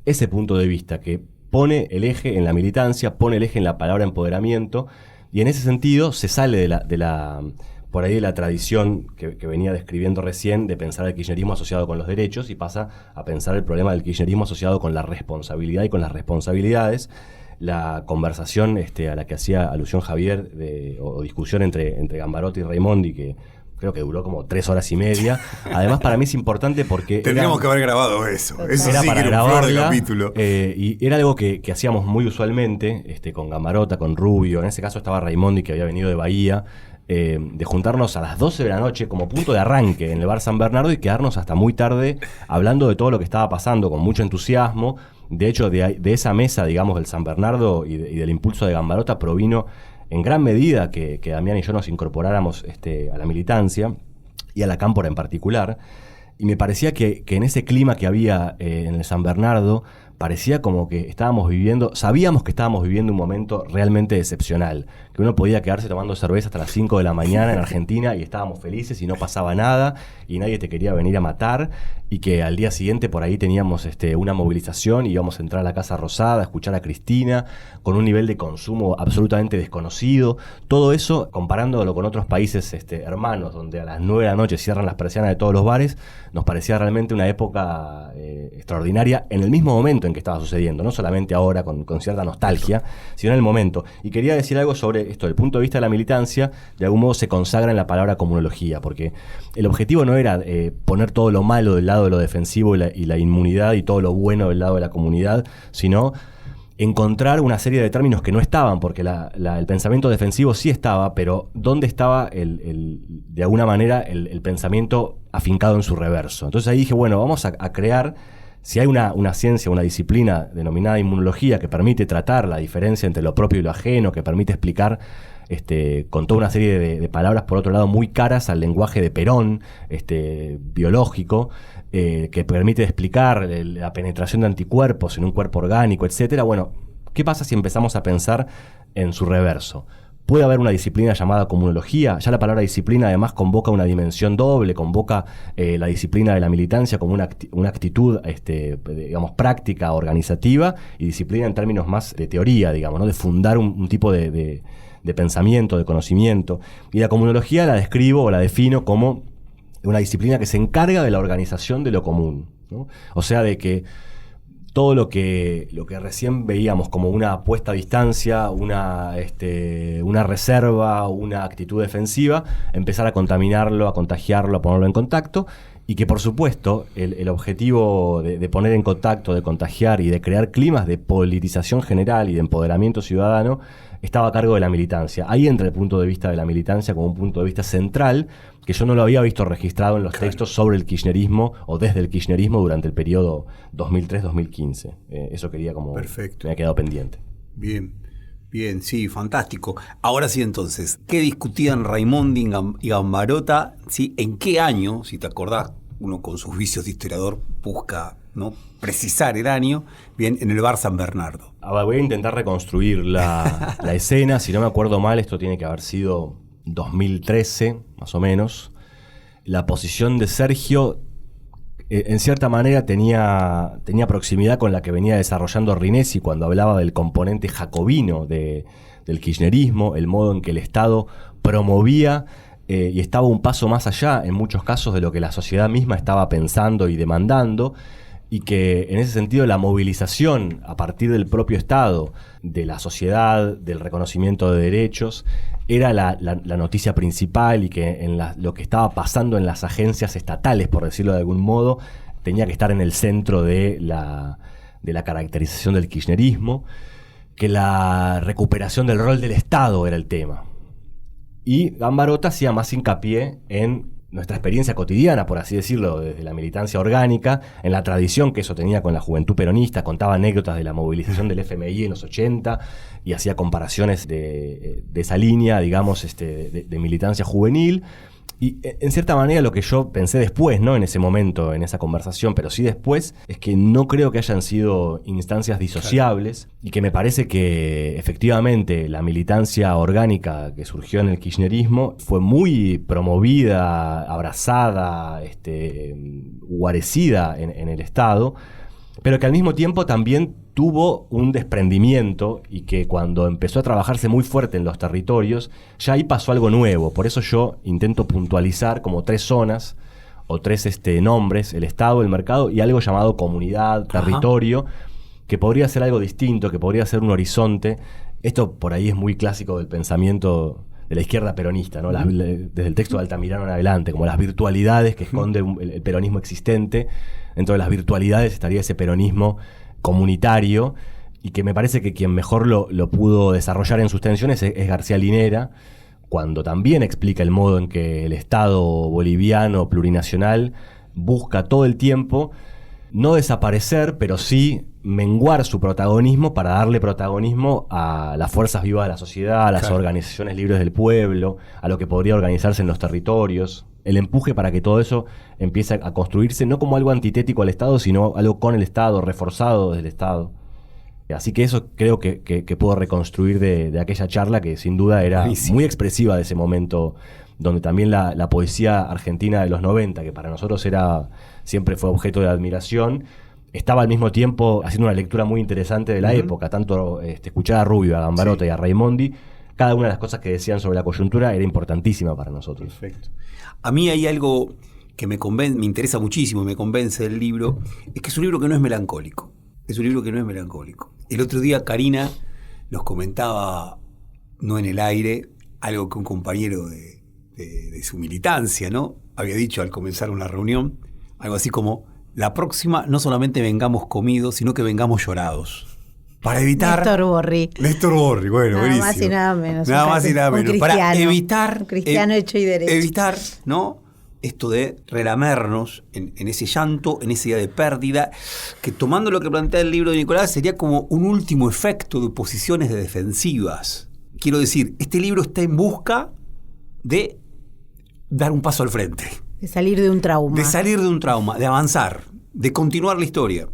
ese punto de vista que pone el eje en la militancia, pone el eje en la palabra empoderamiento, y en ese sentido se sale de la por ahí de la tradición que venía describiendo recién de pensar el kirchnerismo asociado con los derechos y pasa a pensar el problema del kirchnerismo asociado con la responsabilidad y con las responsabilidades. La conversación a la que hacía alusión Javier o discusión entre Gambarota y Raimondi, que creo que duró como 3 horas y media. Además, para mí es importante porque... Tendríamos que haber grabado eso. Eso era sí para que era un flor de grabarla, capítulo. Y era algo que hacíamos muy usualmente, con Gambarota, con Rubio. En ese caso estaba Raimondi, que había venido de Bahía, de juntarnos a las 12 de la noche como punto de arranque en el bar San Bernardo y quedarnos hasta muy tarde hablando de todo lo que estaba pasando con mucho entusiasmo. De hecho, de esa mesa, digamos, del San Bernardo y del impulso de Gambarota provino en gran medida que Damián y yo nos incorporáramos a la militancia y a la cámpora en particular. Y me parecía que en ese clima que había en el San Bernardo parecía como que sabíamos que estábamos viviendo un momento realmente excepcional, que uno podía quedarse tomando cerveza hasta las 5 de la mañana en Argentina y estábamos felices y no pasaba nada y nadie te quería venir a matar, y que al día siguiente por ahí teníamos una movilización y íbamos a entrar a la Casa Rosada a escuchar a Cristina con un nivel de consumo absolutamente desconocido. Todo eso, comparándolo con otros países hermanos, donde a las 9 de la noche cierran las persianas de todos los bares, nos parecía realmente una época extraordinaria en el mismo momento en que estaba sucediendo, no solamente ahora con cierta nostalgia, sino en el momento. Y quería decir algo sobre esto, desde el punto de vista de la militancia, de algún modo se consagra en la palabra comunología, porque el objetivo no era poner todo lo malo del lado de lo defensivo y la inmunidad y todo lo bueno del lado de la comunidad, sino encontrar una serie de términos que no estaban, porque el pensamiento defensivo sí estaba, pero ¿dónde estaba de alguna manera el pensamiento afincado en su reverso? Entonces ahí dije, bueno, vamos a crear, si hay una ciencia, una disciplina denominada inmunología que permite tratar la diferencia entre lo propio y lo ajeno, que permite explicar con toda una serie de palabras, por otro lado, muy caras al lenguaje de Perón, biológico, que permite explicar la penetración de anticuerpos en un cuerpo orgánico, etcétera. Bueno, ¿qué pasa si empezamos a pensar en su reverso? Puede haber una disciplina llamada comunología. Ya la palabra disciplina además convoca una dimensión doble, convoca la disciplina de la militancia como una actitud, digamos, práctica, organizativa, y disciplina en términos más de teoría, digamos, ¿no? De fundar un tipo de pensamiento, de conocimiento. Y la comunología la describo o la defino como una disciplina que se encarga de la organización de lo común, ¿no? O sea, de que todo lo que recién veíamos como una puesta a distancia, una reserva, una actitud defensiva, empezar a contaminarlo, a contagiarlo, a ponerlo en contacto, y que por supuesto el objetivo de poner en contacto, de contagiar y de crear climas de politización general y de empoderamiento ciudadano estaba a cargo de la militancia. Ahí entra el punto de vista de la militancia como un punto de vista central, que yo no lo había visto registrado en los textos sobre el kirchnerismo o desde el kirchnerismo durante el periodo 2003-2015. Eso quería como... Perfecto. Me ha quedado pendiente. Bien, sí, fantástico. Ahora sí, entonces, ¿qué discutían Raimondi y Gambarota? ¿Sí? ¿En qué año, si te acordás, uno con sus vicios de historiador busca, ¿no?, precisar el año? Bien, en el bar San Bernardo. Voy a intentar reconstruir la escena. Si no me acuerdo mal, esto tiene que haber sido 2013, más o menos. La posición de Sergio, en cierta manera, tenía proximidad con la que venía desarrollando Rinesi cuando hablaba del componente jacobino del kirchnerismo, el modo en que el Estado promovía y estaba un paso más allá, en muchos casos, de lo que la sociedad misma estaba pensando y demandando, y que en ese sentido la movilización a partir del propio Estado, de la sociedad, del reconocimiento de derechos, era la noticia principal, y que lo que estaba pasando en las agencias estatales, por decirlo de algún modo, tenía que estar en el centro de la caracterización del kirchnerismo, que la recuperación del rol del Estado era el tema. Y Gambarota hacía más hincapié en nuestra experiencia cotidiana, por así decirlo, desde la militancia orgánica, en la tradición que eso tenía con la juventud peronista, contaba anécdotas de la movilización del FMI en los 80 y hacía comparaciones de esa línea, digamos, de militancia juvenil. Y en cierta manera lo que yo pensé después, no en ese momento, en esa conversación, pero sí después, es que no creo que hayan sido instancias disociables, claro, y que me parece que efectivamente la militancia orgánica que surgió en el kirchnerismo fue muy promovida, abrazada, guarecida en el Estado, pero que al mismo tiempo también tuvo un desprendimiento, y que cuando empezó a trabajarse muy fuerte en los territorios, ya ahí pasó algo nuevo. Por eso yo intento puntualizar como 3 zonas o 3 nombres: el Estado, el mercado y algo llamado comunidad, territorio, que podría ser algo distinto, que podría ser un horizonte. Esto por ahí es muy clásico del pensamiento de la izquierda peronista, ¿no? Desde el texto de Altamirano en adelante, como las virtualidades que esconde el peronismo existente. Dentro de las virtualidades estaría ese peronismo comunitario, y que me parece que quien mejor lo pudo desarrollar en sus tensiones es García Linera, cuando también explica el modo en que el Estado boliviano plurinacional busca todo el tiempo no desaparecer, pero sí menguar su protagonismo para darle protagonismo a las fuerzas vivas de la sociedad, a las organizaciones libres del pueblo, a lo que podría organizarse en los territorios. El empuje para que todo eso empiece a construirse no como algo antitético al Estado, sino algo con el Estado, reforzado desde el Estado. Así que eso creo que puedo reconstruir de aquella charla, que sin duda era muy expresiva de ese momento, donde también la poesía argentina de los 90, que para nosotros siempre fue objeto de admiración, estaba al mismo tiempo haciendo una lectura muy interesante de la época, tanto escuchar a Rubio, a Gambarota y a Raimondi. Cada una de las cosas que decían sobre la coyuntura era importantísima para nosotros. Perfecto. A mí hay algo que me interesa muchísimo, me convence del libro, es que es un libro que no es melancólico. El otro día Karina nos comentaba, no en el aire, algo que un compañero de su militancia, ¿no?, había dicho al comenzar una reunión, algo así como: la próxima no solamente vengamos comidos, sino que vengamos llorados. Para evitar... Néstor Borri, bueno, nada buenísimo. Más y nada menos. Nada más y nada menos. Para evitar... Un cristiano hecho y derecho. Evitar, ¿no?, esto de relamernos en ese llanto, en esa idea de pérdida, que tomando lo que plantea el libro de Nicolás sería como un último efecto de posiciones de defensivas. Quiero decir, este libro está en busca de dar un paso al frente. De salir de un trauma. De avanzar, de continuar la historia.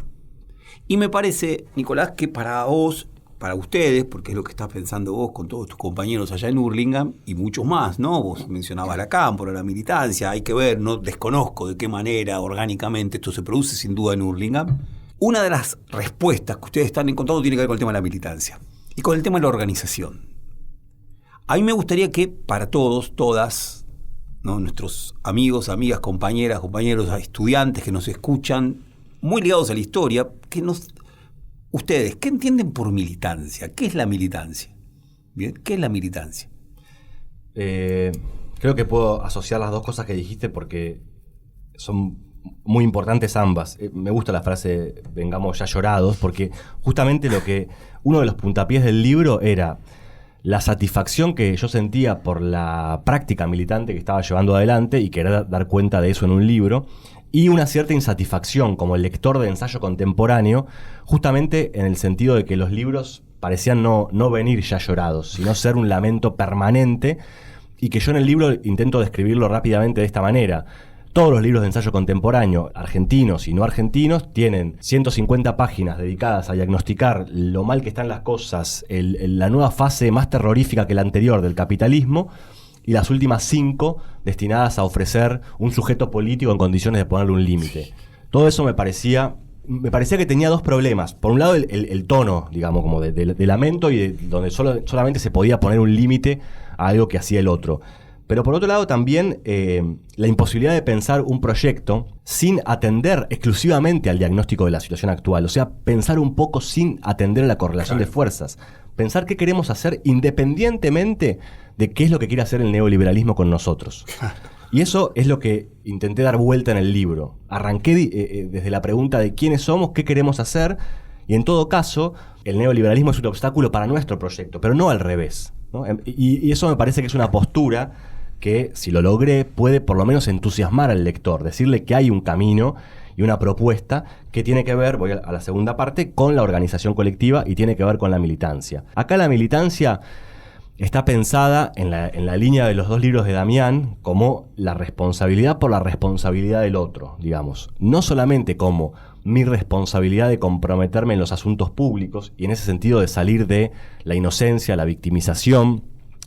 Y me parece, Nicolás, que para vos, para ustedes, porque es lo que estás pensando vos con todos tus compañeros allá en Hurlingham y muchos más, ¿no? Vos mencionabas la cámpora, la militancia, hay que ver, no desconozco de qué manera orgánicamente esto se produce, sin duda, en Hurlingham. Una de las respuestas que ustedes están encontrando tiene que ver con el tema de la militancia y con el tema de la organización. A mí me gustaría que para todos, todas, ¿no?, nuestros amigos, amigas, compañeros, estudiantes que nos escuchan, muy ligados a la historia, ustedes, ¿qué entienden por militancia? ¿Qué es la militancia? ¿Bien? ¿Qué es la militancia? Creo que puedo asociar las dos cosas que dijiste porque son muy importantes ambas. Me gusta la frase "vengamos ya llorados", porque justamente uno de los puntapiés del libro era la satisfacción que yo sentía por la práctica militante que estaba llevando adelante y querer dar cuenta de eso en un libro, y una cierta insatisfacción como lector de ensayo contemporáneo, justamente en el sentido de que los libros parecían no venir ya llorados, sino ser un lamento permanente, y que yo en el libro intento describirlo rápidamente de esta manera. Todos los libros de ensayo contemporáneo, argentinos y no argentinos, tienen 150 páginas dedicadas a diagnosticar lo mal que están las cosas, la nueva fase más terrorífica que la anterior del capitalismo, y las últimas 5 destinadas a ofrecer un sujeto político en condiciones de ponerle un límite. Todo eso me parecía que tenía dos problemas. Por un lado, el tono, digamos, como de lamento, y donde solamente se podía poner un límite a algo que hacía el otro. Pero por otro lado también la imposibilidad de pensar un proyecto sin atender exclusivamente al diagnóstico de la situación actual. O sea, pensar un poco sin atender a la correlación de fuerzas. Pensar qué queremos hacer independientemente de qué es lo que quiere hacer el neoliberalismo con nosotros. Y eso es lo que intenté dar vuelta en el libro. Arranqué desde la pregunta de quiénes somos, qué queremos hacer, y en todo caso, el neoliberalismo es un obstáculo para nuestro proyecto, pero no al revés, ¿no? Y eso me parece que es una postura que, si lo logré, puede por lo menos entusiasmar al lector, decirle que hay un camino y una propuesta que tiene que ver, voy a la segunda parte, con la organización colectiva y tiene que ver con la militancia. Acá la militancia está pensada en la línea de los dos libros de Damián como la responsabilidad por la responsabilidad del otro, digamos. No solamente como mi responsabilidad de comprometerme en los asuntos públicos y en ese sentido de salir de la inocencia, la victimización,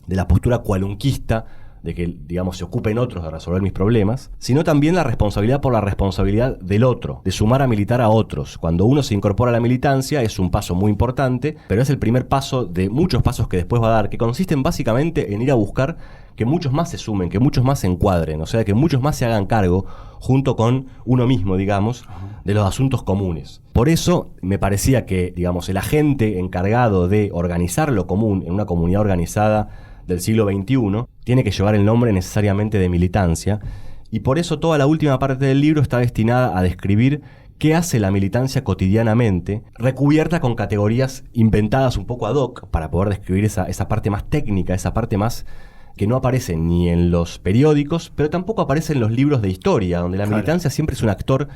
de la postura cualunquista, de que, digamos, se ocupen otros de resolver mis problemas, sino también la responsabilidad por la responsabilidad del otro, de sumar a militar a otros. Cuando uno se incorpora a la militancia es un paso muy importante, pero es el primer paso de muchos pasos que después va a dar, que consisten básicamente en ir a buscar que muchos más se sumen, que muchos más se encuadren, o sea, que muchos más se hagan cargo, junto con uno mismo, digamos, de los asuntos comunes. Por eso me parecía que, digamos, el agente encargado de organizar lo común en una comunidad organizada del siglo XXI, tiene que llevar el nombre necesariamente de militancia, y por eso toda la última parte del libro está destinada a describir qué hace la militancia cotidianamente, recubierta con categorías inventadas un poco ad hoc para poder describir esa parte más técnica, esa parte más que no aparece ni en los periódicos, pero tampoco aparece en los libros de historia, donde la militancia siempre es un actor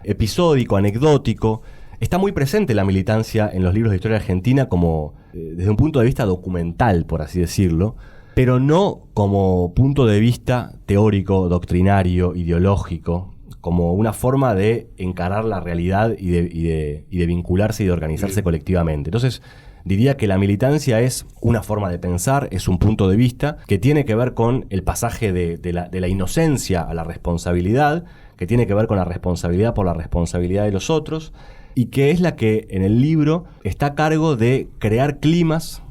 episódico, anecdótico, Está muy presente la militancia en los libros de historia argentina como desde un punto de vista documental, por así decirlo, pero no como punto de vista teórico, doctrinario, ideológico, como una forma de encarar la realidad y de vincularse y de organizarse colectivamente. Entonces, diría que la militancia es una forma de pensar, es un punto de vista que tiene que ver con el pasaje de la inocencia a la responsabilidad, que tiene que ver con la responsabilidad por la responsabilidad de los otros, y que es la que en el libro está a cargo de crear climas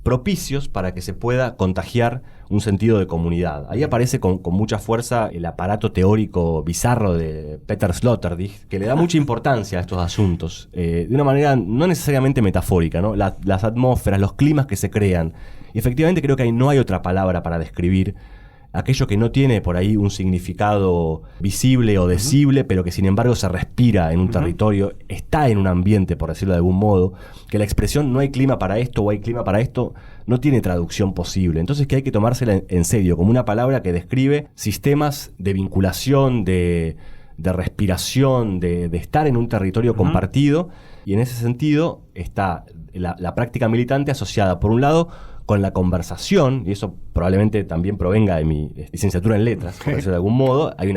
propicios para que se pueda contagiar un sentido de comunidad. Ahí aparece con mucha fuerza el aparato teórico bizarro de Peter Sloterdijk, que le da mucha importancia a estos asuntos, de una manera no necesariamente metafórica, ¿no? Las atmósferas, los climas que se crean. Y efectivamente creo que no hay otra palabra para describir aquello que no tiene por ahí un significado visible o decible, pero que sin embargo se respira en un territorio, está en un ambiente, por decirlo de algún modo, que la expresión no hay clima para esto o hay clima para esto no tiene traducción posible. Entonces que hay que tomársela en serio, como una palabra que describe sistemas de vinculación, de respiración, de estar en un territorio compartido, y en ese sentido está la práctica militante asociada, por un lado, con la conversación, y eso probablemente también provenga de mi licenciatura en letras, por decirlo de algún modo. Hay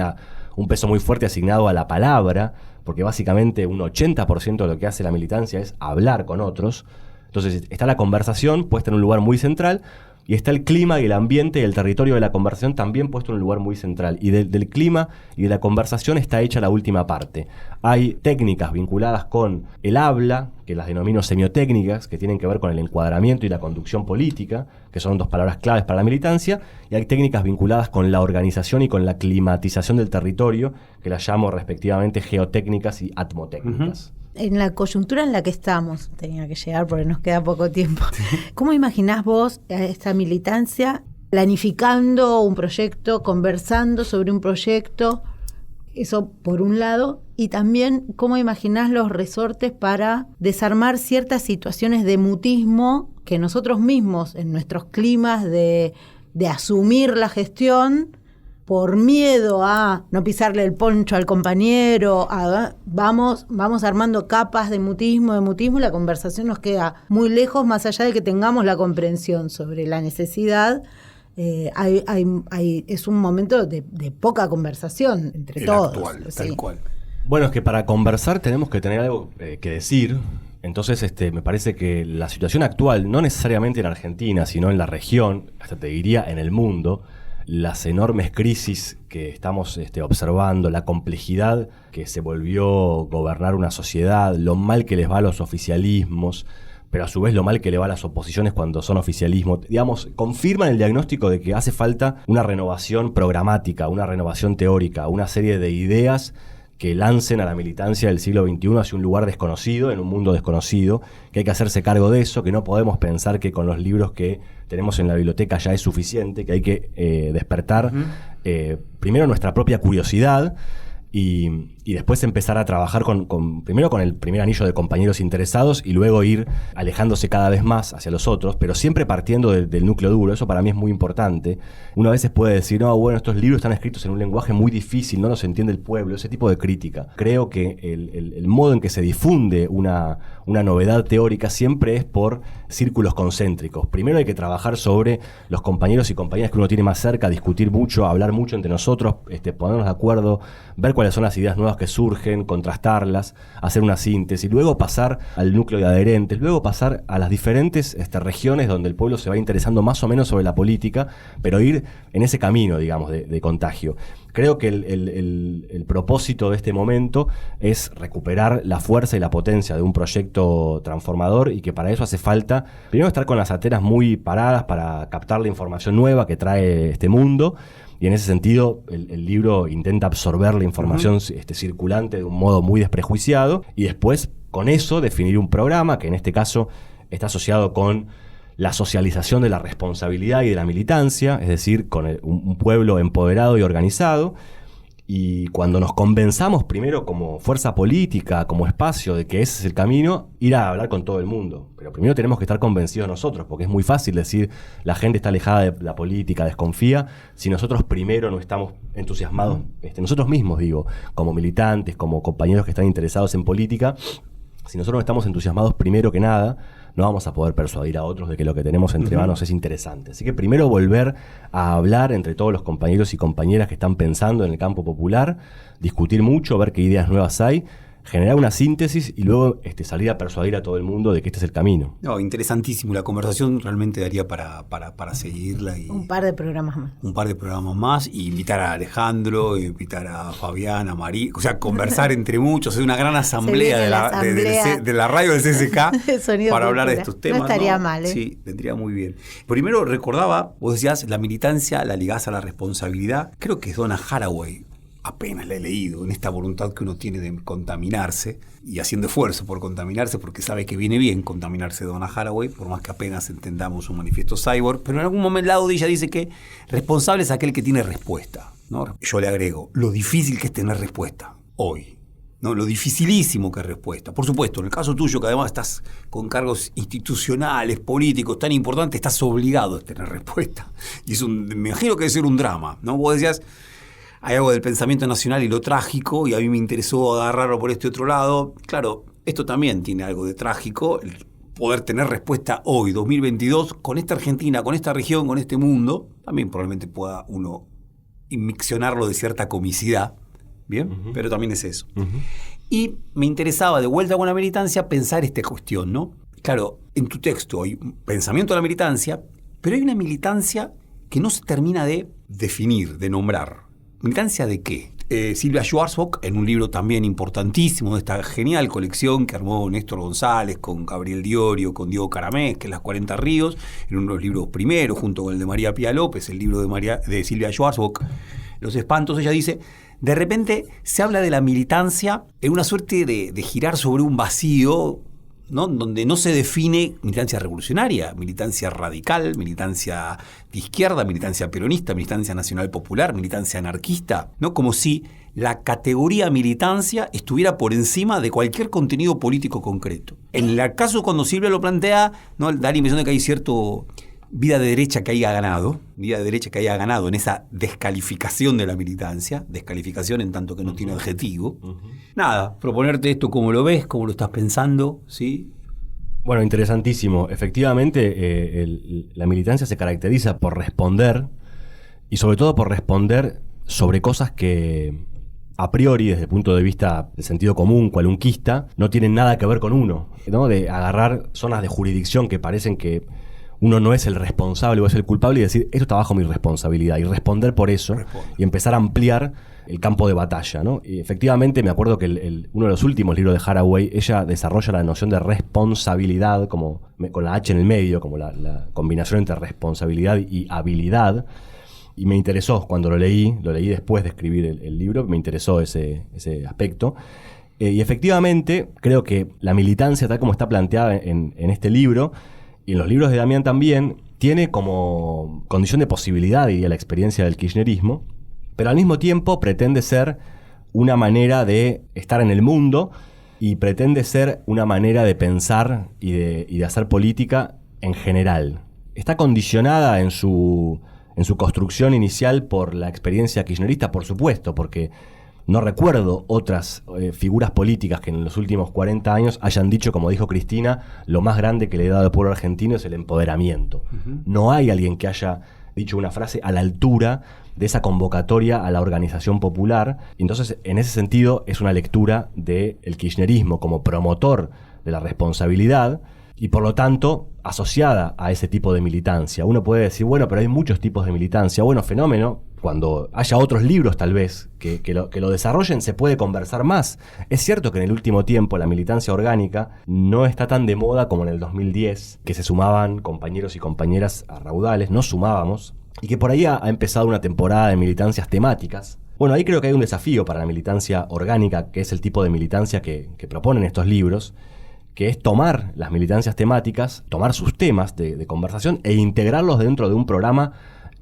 un peso muy fuerte asignado a la palabra, porque básicamente un 80% de lo que hace la militancia es hablar con otros. Entonces está la conversación puesta en un lugar muy central, y está el clima y el ambiente y el territorio de la conversación también puesto en un lugar muy central. Y del clima y de la conversación está hecha la última parte. Hay técnicas vinculadas con el habla, que las denomino semiotécnicas, que tienen que ver con el encuadramiento y la conducción política, que son dos palabras claves para la militancia, y hay técnicas vinculadas con la organización y con la climatización del territorio, que las llamo respectivamente geotécnicas y atmotécnicas. En la coyuntura en la que estamos, tenía que llegar porque nos queda poco tiempo, ¿cómo imaginás vos a esta militancia planificando un proyecto, conversando sobre un proyecto? Eso por un lado. Y también, ¿cómo imaginás los resortes para desarmar ciertas situaciones de mutismo que nosotros mismos, en nuestros climas de asumir la gestión, por miedo a no pisarle el poncho al compañero, vamos armando capas de mutismo, la conversación nos queda muy lejos, más allá de que tengamos la comprensión sobre la necesidad. Es un momento de poca conversación entre todos. Actual, tal cual. Bueno, es que para conversar tenemos que tener algo que decir. Entonces me parece que la situación actual, no necesariamente en Argentina, sino en la región, hasta te diría en el mundo, las enormes crisis que estamos observando, la complejidad que se volvió gobernar una sociedad, lo mal que les va a los oficialismos, pero a su vez lo mal que le va a las oposiciones cuando son oficialismo, digamos, confirman el diagnóstico de que hace falta una renovación programática, una renovación teórica, una serie de ideas que lancen a la militancia del siglo XXI hacia un lugar desconocido, en un mundo desconocido, que hay que hacerse cargo de eso, que no podemos pensar que con los libros que tenemos en la biblioteca ya es suficiente, que hay que despertar primero nuestra propia curiosidad y después empezar a trabajar primero con el primer anillo de compañeros interesados y luego ir alejándose cada vez más hacia los otros, pero siempre partiendo del núcleo duro. Eso para mí es muy importante. Uno a veces puede decir, no, bueno, estos libros están escritos en un lenguaje muy difícil, no los entiende el pueblo, ese tipo de crítica. Creo que el modo en que se difunde una novedad teórica siempre es por círculos concéntricos. Primero hay que trabajar sobre los compañeros y compañeras que uno tiene más cerca, discutir mucho, hablar mucho entre nosotros, ponernos de acuerdo, ver cuáles son las ideas nuevas que surgen, contrastarlas, hacer una síntesis, luego pasar al núcleo de adherentes, luego pasar a las diferentes regiones donde el pueblo se va interesando más o menos sobre la política, pero ir en ese camino, digamos, de contagio. Creo que el propósito de este momento es recuperar la fuerza y la potencia de un proyecto transformador, y que para eso hace falta, primero, estar con las antenas muy paradas para captar la información nueva que trae este mundo. Y en ese sentido, el libro intenta absorber la información circulante de un modo muy desprejuiciado, y después, con eso, definir un programa que en este caso está asociado con la socialización de la responsabilidad y de la militancia, es decir, con un pueblo empoderado y organizado. Y cuando nos convenzamos primero como fuerza política, como espacio, de que ese es el camino, ir a hablar con todo el mundo. Pero primero tenemos que estar convencidos nosotros, porque es muy fácil decir la gente está alejada de la política, desconfía, si nosotros primero no estamos entusiasmados, nosotros mismos, digo, como militantes, como compañeros que están interesados en política, Si nosotros no estamos entusiasmados primero que nada, no vamos a poder persuadir a otros de que lo que tenemos entre manos es interesante. Así que primero volver a hablar entre todos los compañeros y compañeras que están pensando en el campo popular, discutir mucho, ver qué ideas nuevas hay, generar una síntesis y luego salir a persuadir a todo el mundo de que este es el camino. No, interesantísimo. La conversación realmente daría para seguirla. Y un par de programas más. Un par de programas más. Y invitar a Alejandro, invitar a Fabián, a María. O sea, conversar entre muchos. Es una gran asamblea de la radio del CCK para hablar de estos temas. No estaría mal, ¿eh? Sí, vendría muy bien. Primero recordaba, vos decías, la militancia la ligás a la responsabilidad. Creo que es Donna Haraway. Apenas la he leído, en esta voluntad que uno tiene de contaminarse y haciendo esfuerzo por contaminarse porque sabe que viene bien contaminarse de Donna Haraway, por más que apenas entendamos un manifiesto cyborg, pero en algún momento lado de ella dice que responsable es aquel que tiene respuesta, ¿no? Yo le agrego, lo difícil que es tener respuesta hoy, ¿no? Lo dificilísimo que es respuesta. Por supuesto, en el caso tuyo, que además estás con cargos institucionales, políticos tan importantes, estás obligado a tener respuesta. Y me imagino que debe ser un drama, ¿no? Vos decías, hay algo del pensamiento nacional y lo trágico, y a mí me interesó agarrarlo por este otro lado. Claro, esto también tiene algo de trágico, el poder tener respuesta hoy, 2022, con esta Argentina, con esta región, con este mundo. También probablemente pueda uno inmiccionarlo de cierta comicidad, ¿bien? Pero también es eso. Y me interesaba, de vuelta con la militancia, pensar esta cuestión, ¿no? Claro, en tu texto hay un pensamiento de la militancia, pero hay una militancia que no se termina de definir, de nombrar. ¿Militancia de qué? Silvia Schwarzbach, en un libro también importantísimo de esta genial colección que armó Néstor González con Gabriel Diorio, con Diego Caramés, que es Las 40 Ríos, en uno de los libros primeros, junto con el de María Pía López, el libro de Silvia Schwarzbach, Los Espantos. Ella dice, de repente se habla de la militancia en una suerte de girar sobre un vacío, ¿no? Donde no se define militancia revolucionaria, militancia radical, militancia de izquierda, militancia peronista, militancia nacional popular, militancia anarquista, ¿no? Como si la categoría militancia estuviera por encima de cualquier contenido político concreto. En el caso cuando Silvia lo plantea, ¿no? Da la impresión de que hay cierto vida de derecha que haya ganado en esa descalificación de la militancia, descalificación en tanto que no tiene adjetivo. Nada, proponerte esto como lo ves, como lo estás pensando, ¿sí? Bueno, interesantísimo. Efectivamente, la militancia se caracteriza por responder, y sobre todo por responder sobre cosas que a priori, desde el punto de vista del sentido común, cualunquista, no tienen nada que ver con uno, ¿no? De agarrar zonas de jurisdicción que parecen que uno no es el responsable o es el culpable y decir, esto está bajo mi responsabilidad, y responder por eso y empezar a ampliar el campo de batalla, ¿no? Y efectivamente me acuerdo que uno de los últimos libros de Haraway, ella desarrolla la noción de responsabilidad con la H en el medio, como la combinación entre responsabilidad y habilidad, y me interesó cuando lo leí después de escribir el libro, me interesó ese aspecto. Y efectivamente creo que la militancia, tal como está planteada en este libro, y en los libros de Damián también, tiene como condición de posibilidad, diría, la experiencia del kirchnerismo, pero al mismo tiempo pretende ser una manera de estar en el mundo y pretende ser una manera de pensar y de hacer política en general. Está condicionada en su construcción inicial por la experiencia kirchnerista, por supuesto, porque no recuerdo otras figuras políticas que en los últimos 40 años hayan dicho, como dijo Cristina, lo más grande que le ha dado al pueblo argentino es el empoderamiento. No hay alguien que haya dicho una frase a la altura de esa convocatoria a la organización popular. Entonces, en ese sentido, es una lectura del kirchnerismo como promotor de la responsabilidad y, por lo tanto, asociada a ese tipo de militancia. Uno puede decir, bueno, pero hay muchos tipos de militancia. Bueno, fenómeno. Cuando haya otros libros, tal vez, que lo desarrollen, se puede conversar más. Es cierto que en el último tiempo la militancia orgánica no está tan de moda como en el 2010, que se sumaban compañeros y compañeras a raudales, no sumábamos, y que por ahí ha empezado una temporada de militancias temáticas. Bueno, ahí creo que hay un desafío para la militancia orgánica, que es el tipo de militancia que proponen estos libros, que es tomar las militancias temáticas, tomar sus temas de conversación e integrarlos dentro de un programa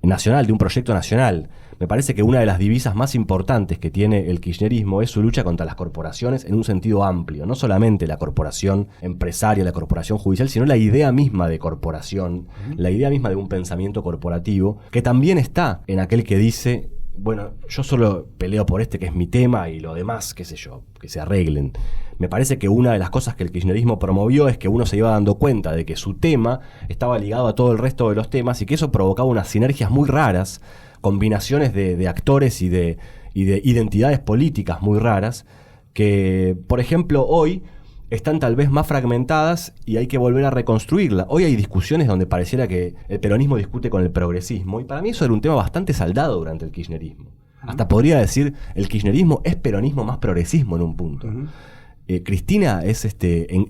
nacional, de un proyecto nacional. Me parece que una de las divisas más importantes que tiene el kirchnerismo es su lucha contra las corporaciones en un sentido amplio, no solamente la corporación empresaria, la corporación judicial, sino la idea misma de corporación, la idea misma de un pensamiento corporativo, que también está en aquel que dice bueno, yo solo peleo por que es mi tema y lo demás, qué sé yo, que se arreglen. Me parece que una de las cosas que el kirchnerismo promovió es que uno se iba dando cuenta de que su tema estaba ligado a todo el resto de los temas y que eso provocaba unas sinergias muy raras, combinaciones de actores y de identidades políticas muy raras, que, por ejemplo, hoy están tal vez más fragmentadas y hay que volver a reconstruirla. Hoy hay discusiones donde pareciera que el peronismo discute con el progresismo, y para mí eso era un tema bastante saldado durante el kirchnerismo. Hasta podría decir, el kirchnerismo es peronismo más progresismo en un punto. Cristina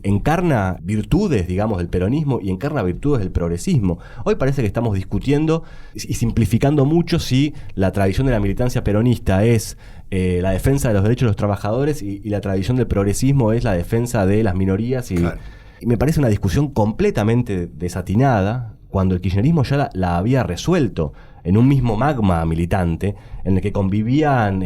encarna virtudes, digamos, del peronismo y encarna virtudes del progresismo. Hoy parece que estamos discutiendo y simplificando mucho si la tradición de la militancia peronista es la defensa de los derechos de los trabajadores y la tradición del progresismo es la defensa de las minorías. Y me parece una discusión completamente desatinada cuando el kirchnerismo ya la había resuelto en un mismo magma militante en el que convivían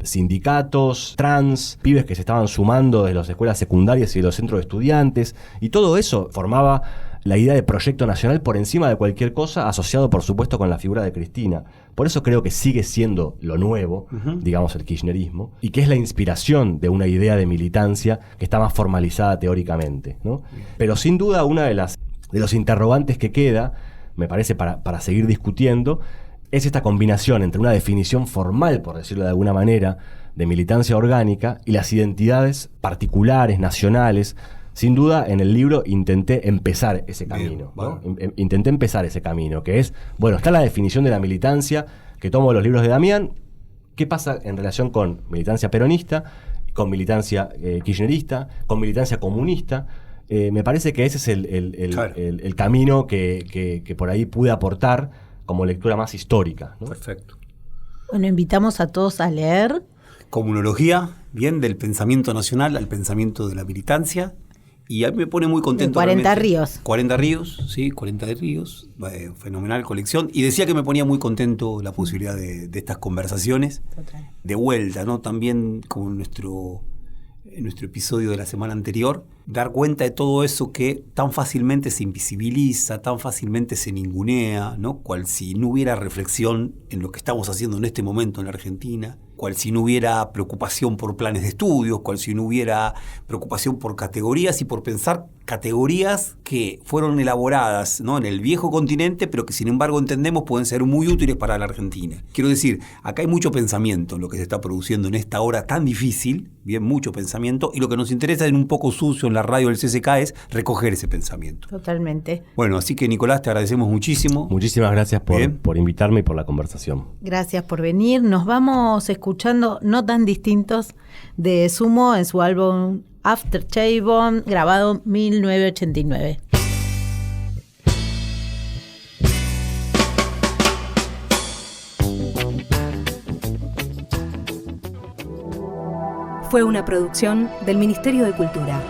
sindicatos, trans, pibes que se estaban sumando de las escuelas secundarias y de los centros de estudiantes, y todo eso formaba la idea de proyecto nacional por encima de cualquier cosa, asociado por supuesto con la figura de Cristina. Por eso creo que sigue siendo lo nuevo, digamos, el kirchnerismo, y que es la inspiración de una idea de militancia que está más formalizada teóricamente, ¿no? Pero sin duda una de los interrogantes que queda, me parece, para seguir discutiendo, es esta combinación entre una definición formal, por decirlo de alguna manera, de militancia orgánica y las identidades particulares, nacionales. Sin duda, en el libro intenté empezar ese camino, ¿no? Intenté empezar ese camino, que es, bueno, está la definición de la militancia que tomo de los libros de Damián. ¿Qué pasa en relación con militancia peronista, con militancia kirchnerista, con militancia comunista? Me parece que ese es el camino que por ahí pude aportar como lectura más histórica, ¿no? Perfecto. Bueno, invitamos a todos a leer. Comunología, bien, del pensamiento nacional al pensamiento de la militancia. Y a mí me pone muy contento. 40 Ríos. 40 Ríos, sí, 40 Ríos. Fenomenal colección. Y decía que me ponía muy contento la posibilidad de estas conversaciones. Total. De vuelta, ¿no? También como en nuestro episodio de la semana anterior, dar cuenta de todo eso que tan fácilmente se invisibiliza, tan fácilmente se ningunea, ¿no? Cual si no hubiera reflexión en lo que estamos haciendo en este momento en la Argentina, cual si no hubiera preocupación por planes de estudios, cual si no hubiera preocupación por categorías y por pensar categorías que fueron elaboradas, ¿no?, en el viejo continente, pero que sin embargo entendemos pueden ser muy útiles para la Argentina. Quiero decir, acá hay mucho pensamiento en lo que se está produciendo en esta hora tan difícil, bien, mucho pensamiento, y lo que nos interesa en Un Poco Sucio en la radio del CCK es recoger ese pensamiento. Totalmente. Bueno, así que Nicolás, te agradecemos muchísimo. Muchísimas gracias por invitarme y por la conversación. Gracias por venir. Nos vamos escuchando No Tan Distintos de Sumo en su álbum After Chabon, grabado 1989. Fue una producción del Ministerio de Cultura.